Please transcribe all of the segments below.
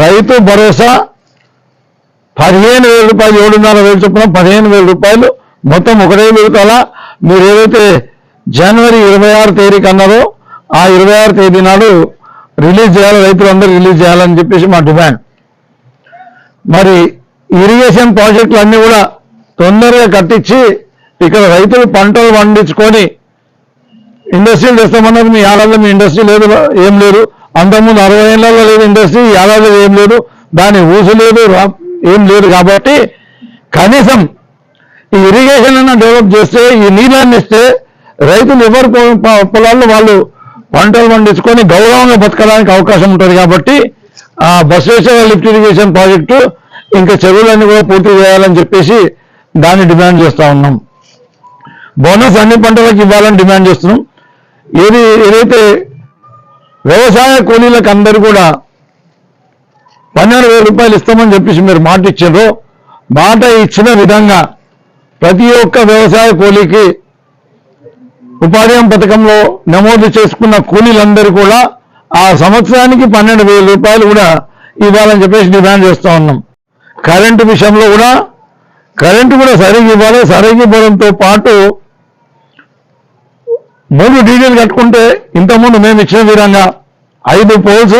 రైతు భరోసా 15,000 రూపాయలు 7,500 చొప్పున 15,000 రూపాయలు మొత్తం ఒకటే విడతల మీరు ఏదైతే జనవరి 26 తేదీకి అన్నారో ఆ 26 తేదీ నాడు రిలీజ్ చేయాలి, రైతులందరూ రిలీజ్ చేయాలని చెప్పేసి మా డిమాండ్. మరి ఇరిగేషన్ ప్రాజెక్టులు అన్నీ కూడా తొందరగా కట్టించి ఇక్కడ రైతులు పంటలు పండించుకొని ఇండస్ట్రీలు తెస్తామన్నది మీ ఏడాదిలో మీ ఇండస్ట్రీ లేదు, ఏం లేదు. అంతకుముందు 60 ఏళ్లలో లేదు ఇండస్ట్రీ, ఏడాదిలో ఏం లేదు, దాని ఊసు లేదు, ఏం లేదు. కాబట్టి కనీసం ఈ ఇరిగేషన్ అన్న డెవలప్ చేస్తే, ఈ నీళ్ళని ఇస్తే రైతులు ఎవరు పొలాల్లో వాళ్ళు పంటలు పండించుకొని గౌరవంగా బతకడానికి అవకాశం ఉంటుంది. కాబట్టి ఆ బసవేశ్వర లిఫ్ట్ ఇరిగేషన్ ప్రాజెక్టు ఇంకా చెరువులన్నీ కూడా పూర్తి చేయాలని చెప్పేసి దాన్ని డిమాండ్ చేస్తూ ఉన్నాం. బోనస్ అన్ని పంటలకు ఇవ్వాలని డిమాండ్ చేస్తున్నాం. ఏదైతే వ్యవసాయ కూలీలకు అందరూ కూడా 12,000 రూపాయలు ఇస్తామని చెప్పేసి మీరు మాట ఇచ్చారో, మాట ఇచ్చిన విధంగా ప్రతి ఒక్క వ్యవసాయ కూలీకి ఉపాధి హామీ పథకంలో నమోదు చేసుకున్న కూలీలందరూ కూడా ఆ సంవత్సరానికి 12,000 రూపాయలు కూడా ఇవ్వాలని చెప్పేసి డిమాండ్ చేస్తూ ఉన్నాం. కరెంటు విషయంలో కూడా కరెంటు కూడా సరిగ్గా ఇవ్వాలి. సరిగ్గా ఇవ్వడంతో పాటు 3 డీడీలు కట్టుకుంటే ఇంతకుముందు మేము ఇచ్చిన విధంగా 5 పోల్స్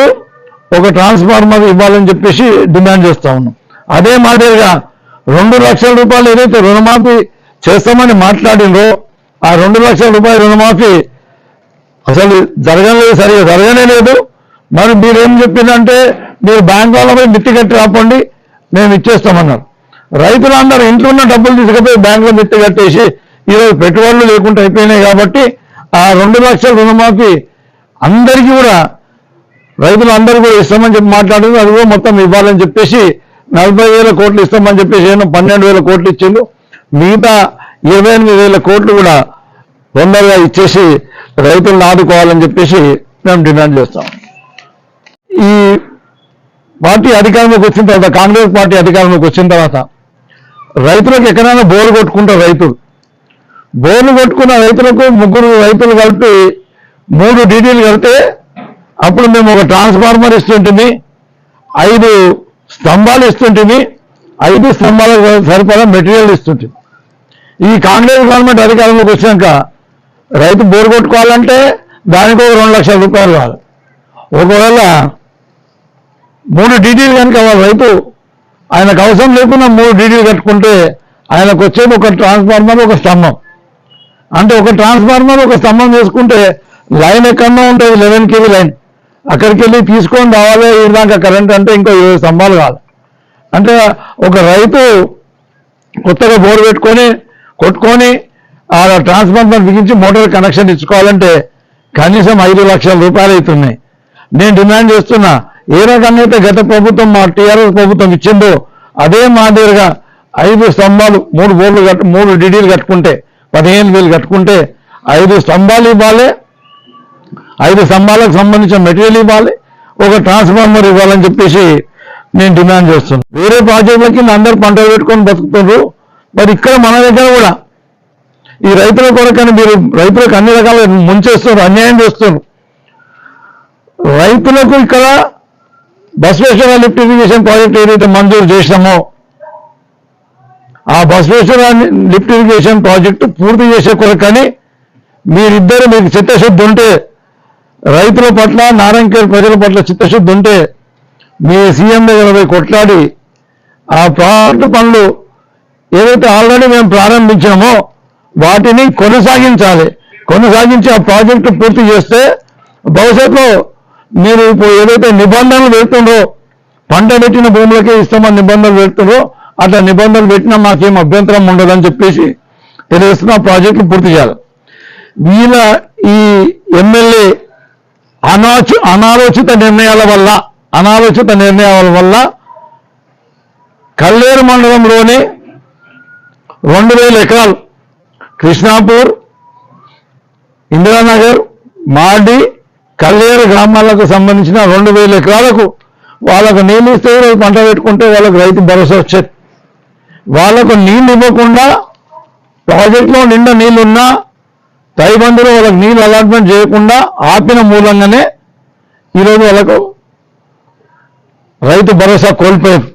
ఒక ట్రాన్స్ఫార్మర్ ఇవ్వాలని చెప్పేసి డిమాండ్ చేస్తూ ఉన్నాం. అదే మాదిరిగా 2 లక్షల రూపాయలు ఏదైతే రుణమాఫీ చేస్తామని మాట్లాడిందో ఆ 2 లక్షల రూపాయల రుణమాఫీ అసలు జరగలేదు, సరిగా జరగనే లేదు. మరి మీరేం చెప్పిందంటే మీరు బ్యాంక్ వాళ్ళపై మిత్తి కట్టి రాపండి మేము ఇచ్చేస్తామన్నారు. రైతులందరూ ఇంట్లో ఉన్న డబ్బులు తీసుకుపోయి బ్యాంకులో మిత్తి కట్టేసి ఈరోజు పెట్టుబడులు లేకుండా అయిపోయినాయి. కాబట్టి ఆ 2 లక్షల రుణమాఫీ అందరికీ కూడా రైతులందరూ కూడా ఇస్తామని చెప్పి మాట్లాడింది. అది కూడా మొత్తం ఇవ్వాలని చెప్పేసి 40,000 కోట్లు ఇస్తామని చెప్పేసి 12,000 కోట్లు ఇచ్చిండు. మిగతా 28,000 కోట్లు కూడా తొందరగా ఇచ్చేసి రైతులను ఆదుకోవాలని చెప్పేసి మేము డిమాండ్ చేస్తాం. ఈ పార్టీ అధికారంలోకి వచ్చిన తర్వాత, కాంగ్రెస్ పార్టీ అధికారంలోకి వచ్చిన తర్వాత రైతులకు ఎక్కడైనా బోర్లు కొట్టుకుంటారు. బోర్లు కొట్టుకున్న రైతులకు 3 రైతులు కలిపి 3 డీడీలు కడితే అప్పుడు మేము ఒక ట్రాన్స్ఫార్మర్ ఇస్తుంటుంది, 5 స్తంభాలు ఇస్తుంటుంది, 5 స్తంభాలకు సరిపడా మెటీరియల్ ఇస్తుంటుంది. ఈ కాంగ్రెస్ గవర్నమెంట్ అధికారంలోకి వచ్చాక రైతు బోరు కొట్టుకోవాలంటే దానికి ఒక 2 లక్షల రూపాయలు కావాలి. ఒకవేళ 3 డీడీలు కనుక రైతు ఆయనకు అవసరం లేకుండా 3 డీడీలు కట్టుకుంటే ఆయనకు వచ్చేది ఒక ట్రాన్స్ఫార్మర్, ఒక స్తంభం. అంటే ఒక ట్రాన్స్ఫార్మర్, ఒక స్తంభం చేసుకుంటే లైన్ ఎక్కడో ఉంటుంది, 11 kV లైన్, అక్కడికి వెళ్ళి తీసుకొని రావాలి. ఇదాకా కరెంట్ అంటే ఇంకో 20 స్తంభాలు కావాలి. అంటే ఒక రైతు కొత్తగా బోరు కొట్టుకొని ఆ ట్రాన్స్ఫార్మర్ బిగించి మోటార్ కనెక్షన్ ఇచ్చుకోవాలంటే కనీసం 5 లక్షల రూపాయలు అవుతున్నాయి. నేను డిమాండ్ చేస్తున్నా, ఏ రకంగా అయితే గత ప్రభుత్వం మా టీఆర్ఎస్ ప్రభుత్వం ఇచ్చిందో అదే మాదిరిగా 5 స్తంభాలు 3 డీడీలు కట్టుకుంటే 15,000 కట్టుకుంటే 5 స్తంభాలు ఇవ్వాలి, 5 స్తంభాలకు సంబంధించిన మెటీరియల్ ఇవ్వాలి, ఒక ట్రాన్స్ఫార్మర్ ఇవ్వాలని చెప్పేసి నేను డిమాండ్ చేస్తున్నాను. వేరే ప్రాజెక్టుల కింద అందరూ పంటలు పెట్టుకొని బతుకుతున్నారు. మరి ఇక్కడ మన దగ్గర కూడా ఈ రైతుల కొరకని మీరు రైతులకు అన్ని రకాల ముంచేస్తున్నారు, అన్యాయం చేస్తున్నారు. రైతులకు ఇక్కడ బసవేశ్వర లిఫ్ట్ ఇరిగేషన్ ప్రాజెక్ట్ ఏదైతే మంజూరు చేసినామో ఆ బసవేశ్వర లిఫ్ట్ ఇరిగేషన్ ప్రాజెక్టు పూర్తి చేసే కొరకని మీరిద్దరు మీకు చిత్తశుద్ధి ఉంటే, రైతుల పట్ల నారాయణఖేడ్ ప్రజల పట్ల చిత్తశుద్ధి ఉంటే మీ సీఎం దగ్గర పోయి కొట్లాడి ఆ ప్రాజెక్టు పనులు ఏదైతే ఆల్రెడీ మేము ప్రారంభించామో వాటిని కొనసాగించి ఆ ప్రాజెక్టు పూర్తి చేస్తే భవిష్యత్తులో మీరు ఇప్పుడు ఏదైతే నిబంధనలు పెడుతుండ్రో పంట పెట్టిన భూములకే ఇస్తామని నిబంధనలు పెడుతుండ్రో అట్లా నిబంధనలు పెట్టినా మాకేం అభ్యంతరం ఉండదని చెప్పేసి తెలియస్తున్న ప్రాజెక్టులు పూర్తి చేయాలి. వీళ్ళ ఈ ఎమ్మెల్యే అనాలోచిత నిర్ణయాల వల్ల కల్లేరు మండలంలోని 2,000 ఎకరాలు కృష్ణాపూర్, ఇందిరానగర్, మాడి, కల్లేరు గ్రామాలకు సంబంధించిన 2,000 ఎకరాలకు వాళ్ళకు నీళ్ళు ఇస్తే పంట పెట్టుకుంటే వాళ్ళకు రైతు భరోసా వచ్చేది. వాళ్ళకు నీళ్ళు ఇవ్వకుండా ప్రాజెక్టులో నిండా నీళ్లున్నా రైబందులో వాళ్ళకి నీళ్ళు అలాట్మెంట్ చేయకుండా ఆపిన మూలంగానే ఈరోజు వాళ్ళకు రైతు భరోసా కోల్పోయారు.